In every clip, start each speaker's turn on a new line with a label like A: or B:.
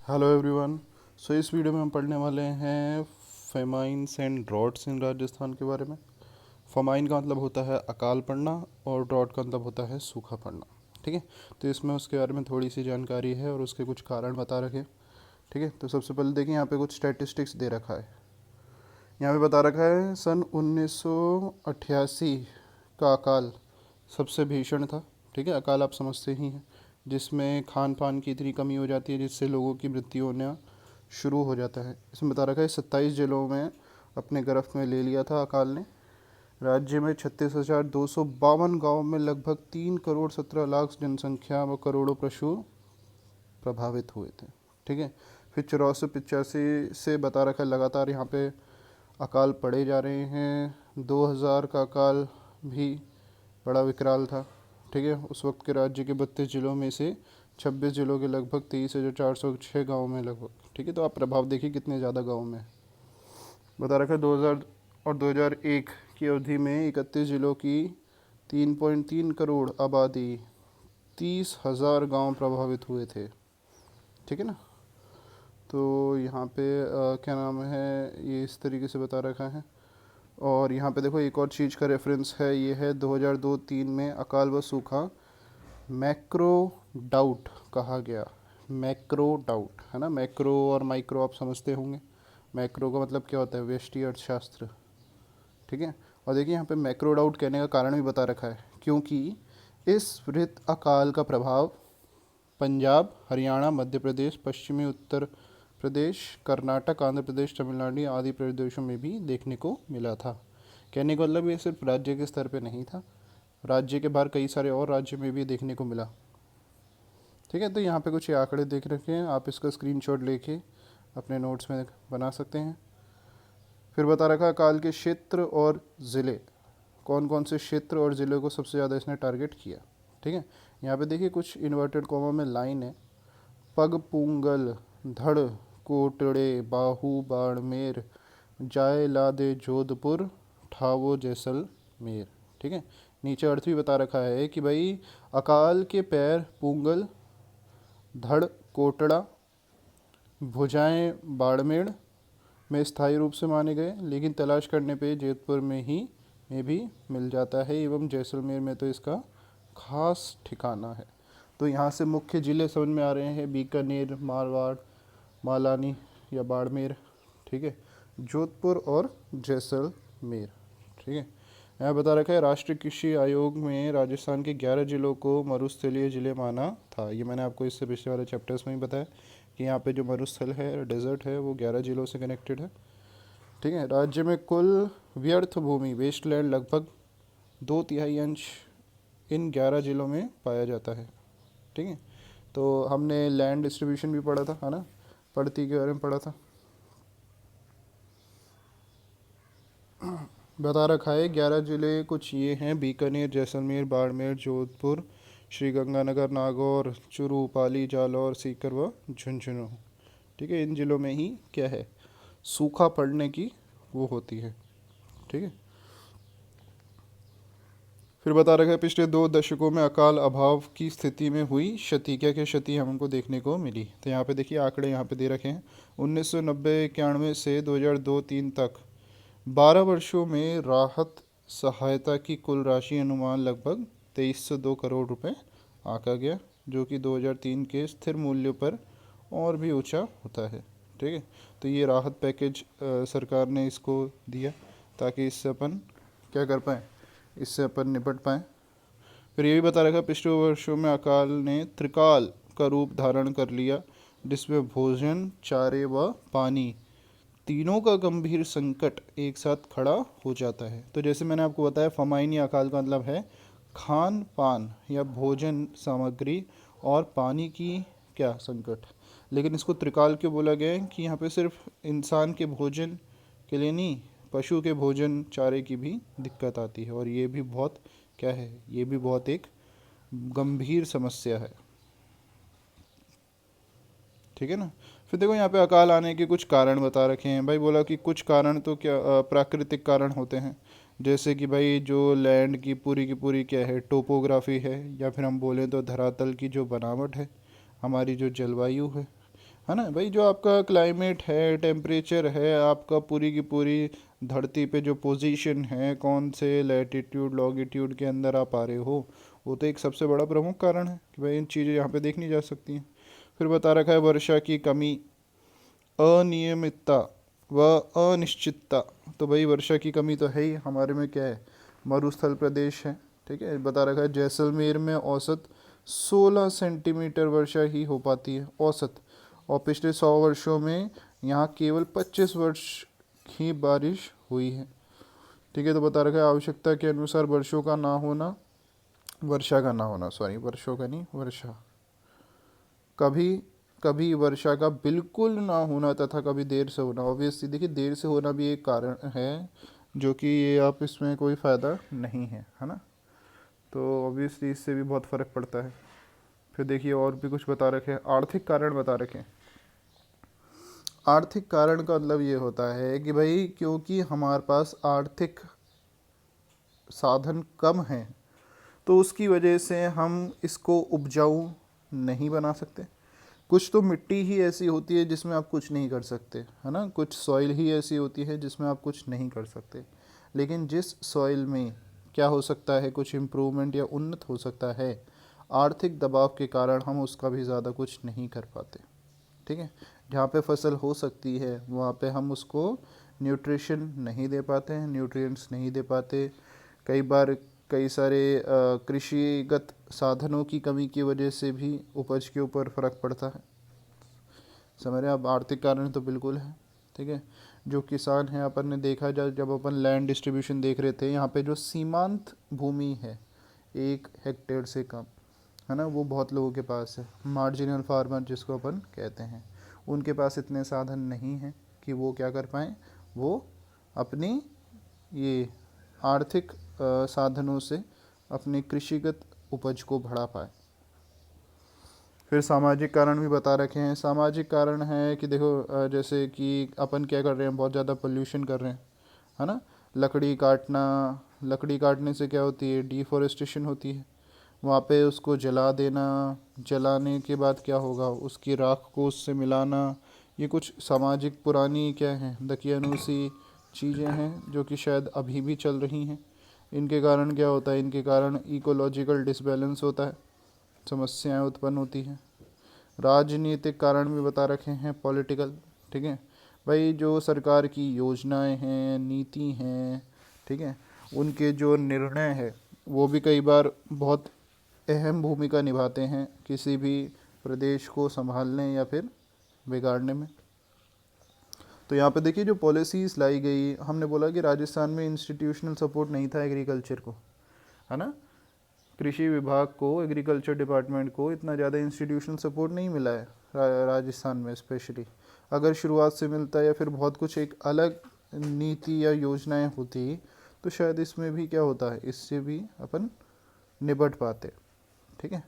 A: Hello everyone. सो इस video में हम पढ़ने वाले हैं फेमाइन्स एंड ड्रॉट्स इन राजस्थान के बारे में। फेमाइन का मतलब होता है अकाल पड़ना और ड्रॉट का मतलब होता है सूखा पड़ना। ठीक है, तो इसमें उसके बारे में थोड़ी सी जानकारी है और उसके कुछ कारण बता रखे। ठीक है, तो सबसे पहले देखिए यहाँ पे कुछ स्टैटिस्टिक्स दे रखा है। यहाँ पे बता रखा है सन 1988 का अकाल सबसे भीषण था। ठीक है, अकाल आप समझते ही हैं, जिसमें खान पान की इतनी कमी हो जाती है जिससे लोगों की मृत्यु होना शुरू हो जाता है। इसमें बता रखा है 27 जिलों में अपने गिरफ्त में ले लिया था अकाल ने। राज्य में 36,252 गाँव में लगभग 3,17,00,000 जनसंख्या व करोड़ों पशु प्रभावित हुए थे। ठीक है, फिर 84-85 से बता रखा है लगातार यहाँ पे अकाल पड़े जा रहे हैं। 2000 का अकाल भी बड़ा विकराल था। ठीक है, उस वक्त के राज्य के 32 जिलों में से 26 जिलों के लगभग 23,406 गाँव में लगभग। ठीक है, तो आप प्रभाव देखिए कितने ज़्यादा गाँव में है। बता रखा है 2000 और 2001 की अवधि में 31 जिलों की 3.3 करोड़ आबादी 30,000 गाँव प्रभावित हुए थे। ठीक है ना, तो यहाँ पे क्या नाम है, ये इस तरीके से बता रखा है। और यहाँ पे देखो एक और चीज़ का रेफरेंस है, ये है 2002-3 में अकाल व सूखा मैक्रो डाउट कहा गया। मैक्रो डाउट है ना, मैक्रो और माइक्रो आप समझते होंगे। मैक्रो का मतलब क्या होता है, व्यष्टि अर्थशास्त्र। ठीक है, और देखिए यहाँ पे मैक्रो डाउट कहने का कारण भी बता रखा है, क्योंकि इस वृत्त अकाल का प्रभाव पंजाब, हरियाणा, मध्य प्रदेश, पश्चिमी उत्तर प्रदेश, कर्नाटक, आंध्र प्रदेश, तमिलनाडु आदि प्रदेशों में भी देखने को मिला था। कहने का मतलब ये सिर्फ राज्य के स्तर पे नहीं था, राज्य के बाहर कई सारे और राज्य में भी देखने को मिला। ठीक है, तो यहाँ पे कुछ ये आंकड़े देख रखे हैं, आप इसका स्क्रीनशॉट लेके अपने नोट्स में बना सकते हैं। फिर बता रखा है काल के क्षेत्र और ज़िले, कौन कौन से क्षेत्र और ज़िले को सबसे ज़्यादा इसने टारगेट किया। ठीक है, यहाँ पे देखिए कुछ इन्वर्टेड कॉमा में लाइन है। पग पूंगल, धड़, कोटड़े, बाहू, बाड़मेर, जाय लादे, जोधपुर, ठावो, जैसलमेर। ठीक है, नीचे अर्थ भी बता रखा है कि भाई अकाल के पैर पूंगल, धड़, कोटड़ा, भुजाएं बाड़मेर में स्थायी रूप से माने गए, लेकिन तलाश करने पे जोधपुर में भी मिल जाता है एवं जैसलमेर में तो इसका खास ठिकाना है। तो यहाँ से मुख्य ज़िले समझ में आ रहे हैं, बीकानेर, मारवाड़, मालानी या बाड़मेर। ठीक है, जोधपुर और जैसलमेर। ठीक है, यहाँ बता रखा है राष्ट्रीय कृषि आयोग में राजस्थान के 11 जिलों को मरुस्थलीय जिले माना था। ये मैंने आपको इससे पिछले वाले चैप्टर्स में ही बताया कि यहाँ पे जो मरुस्थल है, डेजर्ट है, वो 11 जिलों से कनेक्टेड है। ठीक है, राज्य में कुल व्यर्थ भूमि वेस्टलैंड लगभग 2/3 अंश इन 11 जिलों में पाया जाता है। ठीक है, तो हमने लैंड डिस्ट्रीब्यूशन भी पढ़ा था, है ना, पड़ती के बारे में पढ़ा था। बता रखा है 11 ज़िले कुछ ये हैं: बीकानेर, जैसलमेर, बाड़मेर, जोधपुर, श्रीगंगानगर, नागौर, चूरू, पाली, जालौर, सीकर व झुंझुनू। ठीक है, इन ज़िलों में ही क्या है, सूखा पड़ने की वो होती है। ठीक है, फिर बता रखा है पिछले 2 दशकों में अकाल अभाव की स्थिति में हुई क्षति, क्या क्या क्षति हमको देखने को मिली। तो यहाँ पे देखिए आंकड़े यहाँ पे दे रखे हैं। 1990-91 से 2002-3 तक 12 वर्षों में राहत सहायता की कुल राशि अनुमान लगभग 2302 करोड़ रुपए आंका गया, जो कि 2003 के स्थिर मूल्य पर और भी ऊंचा होता है। ठीक है, तो ये राहत पैकेज सरकार ने इसको दिया ताकि इससे अपन क्या कर पाएँ, इससे अपन निपट पाएँ। फिर ये भी बता रखा पिछले वर्षों में अकाल ने त्रिकाल का रूप धारण कर लिया, जिसमें भोजन, चारे व पानी तीनों का गंभीर संकट एक साथ खड़ा हो जाता है। तो जैसे मैंने आपको बताया, फमाइन या अकाल का मतलब है खान पान या भोजन सामग्री और पानी की क्या संकट। लेकिन इसको त्रिकाल क्यों बोला गया है कि यहाँ पे सिर्फ इंसान के भोजन के लिए नहीं, पशु के भोजन चारे की भी दिक्कत आती है, और ये भी बहुत क्या है, ये भी बहुत एक गंभीर समस्या है। ठीक है ना, फिर देखो यहाँ पे अकाल आने के कुछ कारण बता रखे हैं। भाई बोला कि कुछ कारण तो क्या प्राकृतिक कारण होते हैं, जैसे कि भाई जो लैंड की पूरी क्या है, टोपोग्राफी है, या फिर हम बोलें तो धरातल की जो बनावट है, हमारी जो जलवायु है, है ना भाई। जो आपका क्लाइमेट है, टेम्परेचर है, आपका पूरी की पूरी धरती पे जो पोजीशन है, कौन से लैटिट्यूड लॉन्गिट्यूड के अंदर आप आ रहे हो, वो तो एक सबसे बड़ा प्रमुख कारण है कि भाई इन चीज़ें यहाँ पे देखनी जा सकती हैं। फिर बता रखा है वर्षा की कमी, अनियमितता व अनिश्चितता। तो भाई वर्षा की कमी तो है ही, हमारे में क्या है, मरुस्थल प्रदेश है। ठीक है, बता रखा है जैसलमेर में औसत 16 सेंटीमीटर वर्षा ही हो पाती है औसत, और पिछले 100 वर्षों में यहाँ केवल 25 वर्ष ही बारिश हुई है। ठीक है, तो बता रखा है आवश्यकता के अनुसार वर्षों का ना होना, वर्षा का ना होना, सॉरी वर्षों का नहीं, वर्षा, कभी कभी वर्षा का बिल्कुल ना होना तथा कभी देर से होना। ऑब्वियसली देखिए, देर से होना भी एक कारण है, जो कि ये आप इसमें कोई फ़ायदा नहीं है ना। तो ऑब्वियसली इससे भी बहुत फ़र्क पड़ता है। फिर देखिए और भी कुछ बता रखे हैं, आर्थिक कारण बता रखे हैं। आर्थिक कारण का मतलब ये होता है कि भाई क्योंकि हमारे पास आर्थिक साधन कम हैं, तो उसकी वजह से हम इसको उपजाऊ नहीं बना सकते। कुछ तो मिट्टी ही ऐसी होती है जिसमें आप कुछ नहीं कर सकते, है ना। कुछ सॉइल ही ऐसी होती है जिसमें आप कुछ नहीं कर सकते। लेकिन जिस सॉइल में क्या हो सकता है, कुछ इम्प्रूवमेंट या उन्नत हो सकता है, आर्थिक दबाव के कारण हम उसका भी ज़्यादा कुछ नहीं कर पाते। ठीक है, जहाँ पे फसल हो सकती है वहाँ पे हम उसको न्यूट्रिशन नहीं दे पाते हैं, न्यूट्रिएंट्स नहीं दे पाते। कई बार कई सारे कृषिगत साधनों की कमी की वजह से भी उपज के ऊपर फ़र्क पड़ता है। समझ रहे हैं आप, आर्थिक कारण तो बिल्कुल है। ठीक है, जो किसान हैं, अपन ने देखा जब अपन लैंड डिस्ट्रीब्यूशन देख रहे थे, यहाँ पे जो सीमांत भूमि है 1 हेक्टेयर से कम, है ना, वो बहुत लोगों के पास है। मार्जिनल फार्मर जिसको अपन कहते हैं, उनके पास इतने साधन नहीं हैं कि वो क्या कर पाएँ, वो अपनी ये आर्थिक साधनों से अपनी कृषिगत उपज को बढ़ा पाए। फिर सामाजिक कारण भी बता रखे हैं। सामाजिक कारण है कि देखो जैसे कि अपन क्या कर रहे हैं, बहुत ज़्यादा पोल्यूशन कर रहे हैं, है ना। लकड़ी काटना, लकड़ी काटने से क्या होती है, डिफॉरेस्टेशन होती है। वहाँ पे उसको जला देना, जलाने के बाद क्या होगा, उसकी राख को उससे मिलाना। ये कुछ सामाजिक पुरानी क्या हैं, दकियानूसी चीज़ें हैं जो कि शायद अभी भी चल रही हैं। इनके कारण क्या होता है, इनके कारण इकोलॉजिकल डिसबैलेंस होता है, समस्याएं उत्पन्न होती हैं। राजनीतिक कारण भी बता रखे हैं, पॉलिटिकल। ठीक है भाई, जो सरकार की योजनाएं हैं, नीति हैं, ठीक है, उनके जो निर्णय है वो भी कई बार बहुत अहम भूमिका निभाते हैं किसी भी प्रदेश को संभालने या फिर बिगाड़ने में। तो यहाँ पे देखिए जो पॉलिसीज़ लाई गई, हमने बोला कि राजस्थान में इंस्टीट्यूशनल सपोर्ट नहीं था एग्रीकल्चर को, है ना। कृषि विभाग को, एग्रीकल्चर डिपार्टमेंट को इतना ज़्यादा इंस्टीट्यूशनल सपोर्ट नहीं मिला है राजस्थान में स्पेशली। अगर शुरुआत से मिलता या फिर बहुत कुछ एक अलग नीति या योजनाएं होती, तो शायद इसमें भी क्या होता है, इससे भी अपन निपट पाते। ठीक है,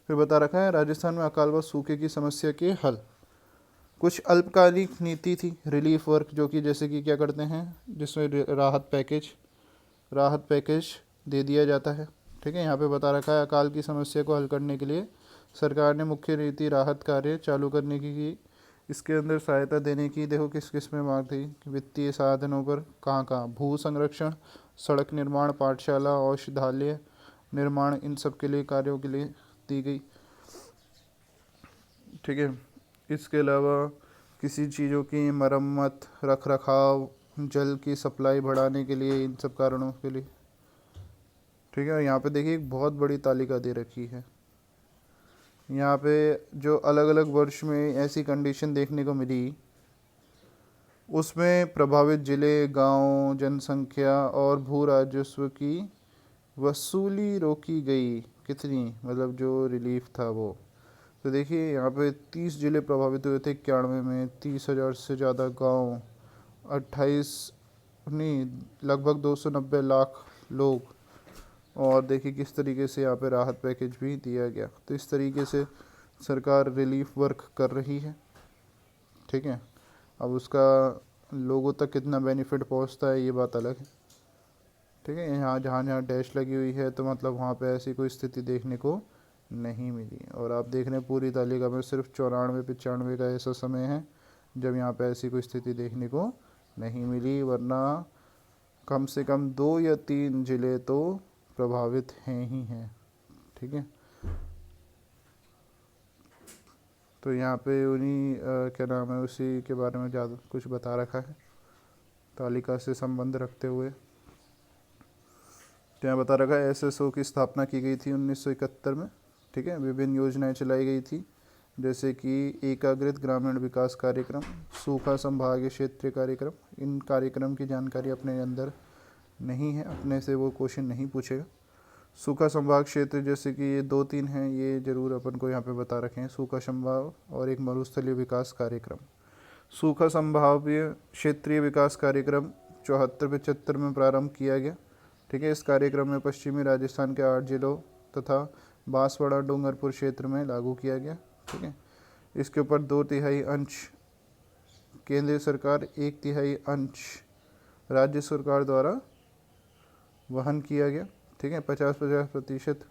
A: फिर बता रखा है राजस्थान में अकाल व सूखे की समस्या के हल। कुछ अल्पकालिक नीति थी, रिलीफ वर्क, जो कि जैसे कि क्या करते हैं, जिसमें राहत पैकेज दे दिया जाता है। ठीक है, यहाँ पे बता रखा है अकाल की समस्या को हल करने के लिए सरकार ने मुख्य नीति राहत कार्य चालू करने की। इसके अंदर सहायता देने की देखो किस किस में मांग थी, वित्तीय साधनों पर कहाँ कहाँ, भू संरक्षण, सड़क निर्माण, पाठशाला, औषधालय निर्माण, इन सब के लिए कार्यों के लिए दी गई। ठीक है, इसके अलावा किसी चीज़ों की मरम्मत, रख रखाव, जल की सप्लाई बढ़ाने के लिए, इन सब कारणों के लिए। ठीक है, यहाँ पे देखिए एक बहुत बड़ी तालिका दे रखी है। यहाँ पे जो अलग अलग वर्ष में ऐसी कंडीशन देखने को मिली, उसमें प्रभावित जिले, गांव, जनसंख्या और भू राजस्व की वसूली रोकी गई। कितनी, मतलब जो रिलीफ था वो, तो देखिए यहाँ पे 30 जिले प्रभावित हुए थे 91 में, 30,000 से ज़्यादा गांव, 28 नहीं लगभग 290 लाख लोग। और देखिए किस तरीके से यहाँ पे राहत पैकेज भी दिया गया। तो इस तरीके से सरकार रिलीफ वर्क कर रही है। ठीक है, अब उसका लोगों तक कितना बेनिफिट पहुँचता है ये बात अलग है। ठीक है, यहाँ जहाँ जहाँ डैश लगी हुई है तो मतलब वहाँ पे ऐसी कोई स्थिति देखने को नहीं मिली। और आप देख रहे हैं पूरी तालिका में सिर्फ 94-95 का ऐसा समय है जब यहाँ पे ऐसी कोई स्थिति देखने को नहीं मिली, वरना कम से कम 2 या 3 ज़िले तो प्रभावित हैं ही हैं। ठीक है, तो यहाँ पे उन्हीं क्या नाम है उसी के बारे में ज़्यादा कुछ बता रखा है तालिका से संबंध रखते हुए। तो यहाँ बता रखा है एसएसओ की स्थापना की गई थी 1971 में। ठीक है, विभिन्न योजनाएं चलाई गई थी जैसे कि एकीकृत ग्रामीण विकास कार्यक्रम, सूखा संभागीय क्षेत्रीय कार्यक्रम। इन कार्यक्रम की जानकारी अपने अंदर नहीं है, अपने से वो क्वेश्चन नहीं पूछेगा। सूखा संभाग क्षेत्र जैसे कि ये 2-3 हैं, ये जरूर अपन को यहाँ पे बता रखे हैं, सूखा संभाग और एक मरुस्थलीय विकास कार्यक्रम। सूखा संभागीय क्षेत्रीय विकास कार्यक्रम 74-75 में प्रारंभ किया गया। ठीक है, इस कार्यक्रम में पश्चिमी राजस्थान के 8 जिलों तथा बांसवाड़ा डूंगरपुर क्षेत्र में लागू किया गया। ठीक है, इसके ऊपर 2/3 अंश केंद्रीय सरकार, 1/3 अंश राज्य सरकार द्वारा वहन किया गया। ठीक है, 50-50%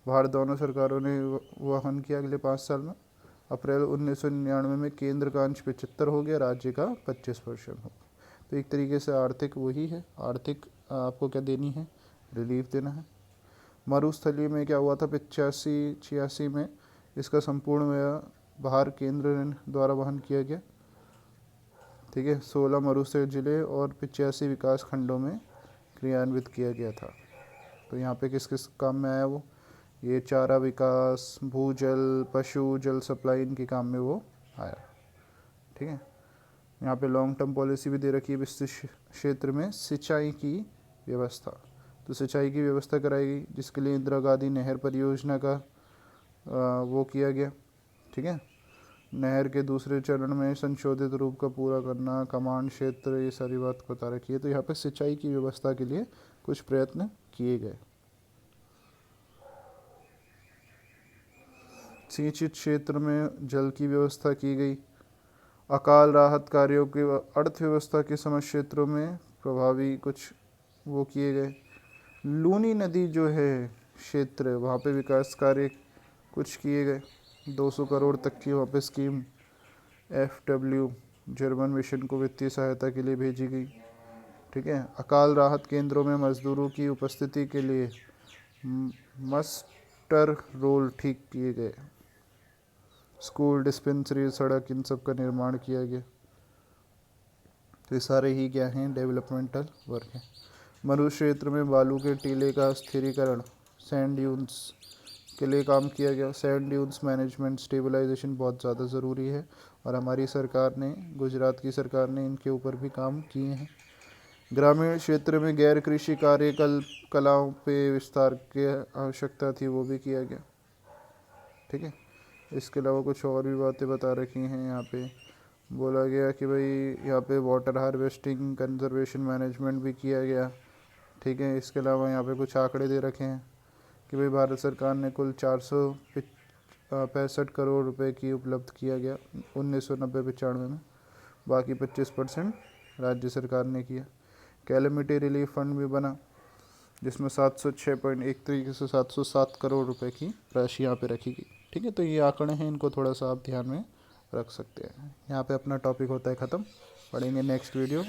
A: भार दोनों सरकारों ने वहन किया अगले 5 साल में। अप्रैल 1999 में केंद्र का अंश 75 हो गया, राज्य का 25% हो गया। तो एक तरीके से आर्थिक वही है, आर्थिक आपको क्या देनी है, रिलीफ देना है। मरुस्थलीय में क्या हुआ था 85-86 में इसका संपूर्ण भार केंद्र द्वारा वहन किया गया। ठीक है, 16 मरुस्थलीय जिले और 85 विकास खंडों में क्रियान्वित किया गया था। तो यहाँ पे किस किस काम में आया वो, ये चारा विकास, भूजल, पशु जल सप्लाई, इनके काम में वो आया। ठीक है, यहाँ पे लॉन्ग टर्म पॉलिसी भी दे रखी है विस्तृत क्षेत्र में सिंचाई की व्यवस्था। तो सिंचाई की व्यवस्था कराई गई जिसके लिए इंदिरा गांधी नहर परियोजना का वो किया गया। ठीक है, नहर के दूसरे चरण में संशोधित रूप का पूरा करना, कमांड क्षेत्र, ये सारी बात बता रखी है। तो यहाँ पे सिंचाई की व्यवस्था के लिए कुछ प्रयत्न किए गए। सिंचित क्षेत्र में जल की व्यवस्था की गई। अकाल राहत कार्यों की अर्थव्यवस्था के समस्त क्षेत्रों में प्रभावी कुछ वो किए गए। लूनी नदी जो है क्षेत्र, वहाँ पे विकास कार्य कुछ किए गए। 200 करोड़ तक की वहाँ पे स्कीम FW जर्मन मिशन को वित्तीय सहायता के लिए भेजी गई। ठीक है, अकाल राहत केंद्रों में मजदूरों की उपस्थिति के लिए मस्टर रोल ठीक किए गए। स्कूल, डिस्पेंसरी, सड़क, इन सब का निर्माण किया गया। तो ये सारे ही क्या हैं, डेवलपमेंटल वर्क हैं। मरु क्षेत्र में बालू के टीले का स्थिरीकरण, सैंड ड्यून्स के लिए काम किया गया। सैंड ड्यून्स मैनेजमेंट स्टेबलाइजेशन बहुत ज़्यादा ज़रूरी है और हमारी सरकार ने, गुजरात की सरकार ने इनके ऊपर भी काम किए हैं। ग्रामीण क्षेत्र में गैर कृषि कार्य कलाओं पे विस्तार की आवश्यकता थी, वो भी किया गया। ठीक है, इसके अलावा कुछ और भी बातें बता रखी हैं। यहाँ पे बोला गया कि भाई यहाँ पे वाटर हार्वेस्टिंग, कंजर्वेशन मैनेजमेंट भी किया गया। ठीक है, इसके अलावा यहाँ पे कुछ आंकड़े दे रखे हैं कि भाई भारत सरकार ने कुल 465 करोड़ रुपए की उपलब्ध किया गया 1990-95 में, बाकी 25% राज्य सरकार ने किया। कैलेमिटी रिलीफ फंड भी बना जिसमें 706 एक तरीके से 707 करोड़ रुपए की राशि यहाँ पे रखी गई। ठीक है, तो ये आंकड़े हैं, इनको थोड़ा सा आप ध्यान में रख सकते हैं। यहाँ पे अपना टॉपिक होता है ख़त्म, पढ़ेंगे नेक्स्ट वीडियो।